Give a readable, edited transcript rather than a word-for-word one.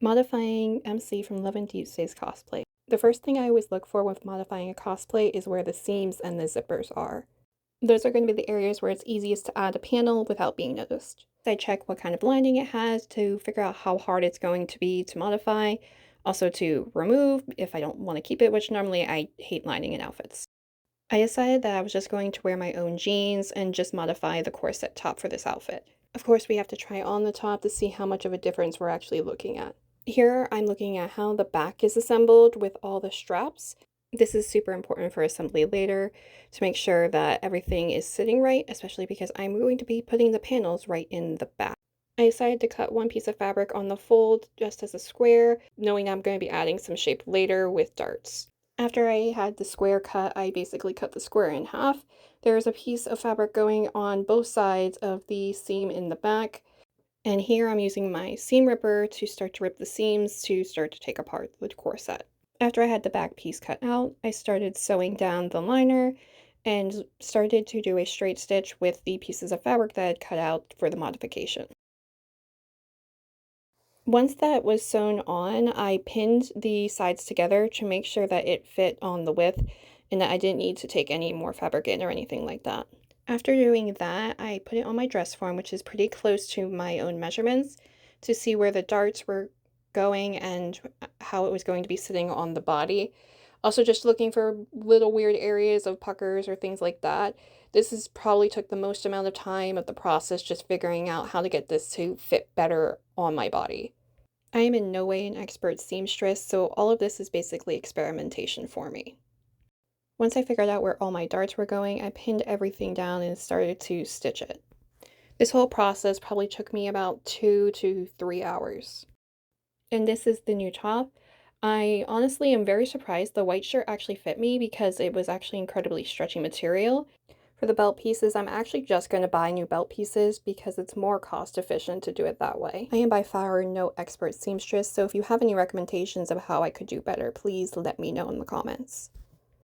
Modifying MC from Love and Deepspace Cosplay. The first thing I always look for with modifying a cosplay is where the seams and the zippers are. Those are going to be the areas where it's easiest to add a panel without being noticed. I check what kind of lining it has to figure out how hard it's going to be to modify, also to remove if I don't want to keep it, which normally I hate lining in outfits. I decided that I was just going to wear my own jeans and just modify the corset top for this outfit. Of course, we have to try on the top to see how much of a difference we're actually looking at. Here, I'm looking at how the back is assembled with all the straps. This is super important for assembly later to make sure that everything is sitting right, especially because I'm going to be putting the panels right in the back. I decided to cut one piece of fabric on the fold just as a square, knowing I'm going to be adding some shape later with darts. After I had the square cut, I basically cut the square in half. There's a piece of fabric going on both sides of the seam in the back. And here I'm using my seam ripper to start to rip the seams to start to take apart the corset. After I had the back piece cut out, I started sewing down the liner and started to do a straight stitch with the pieces of fabric that I had cut out for the modification. Once that was sewn on, I pinned the sides together to make sure that it fit on the width and that I didn't need to take any more fabric in or anything like that. After doing that, I put it on my dress form, which is pretty close to my own measurements, to see where the darts were going and how it was going to be sitting on the body. Also, just looking for little weird areas of puckers or things like that. This is probably took the most amount of time of the process, just figuring out how to get this to fit better on my body. I am in no way an expert seamstress, so all of this is basically experimentation for me. Once I figured out where all my darts were going, I pinned everything down and started to stitch it. This whole process probably took me about 2 to 3 hours. And this is the new top. I honestly am very surprised the white shirt actually fit me because it was actually incredibly stretchy material. For the belt pieces, I'm actually just going to buy new belt pieces because it's more cost efficient to do it that way. I am by far no expert seamstress, so if you have any recommendations of how I could do better, please let me know in the comments.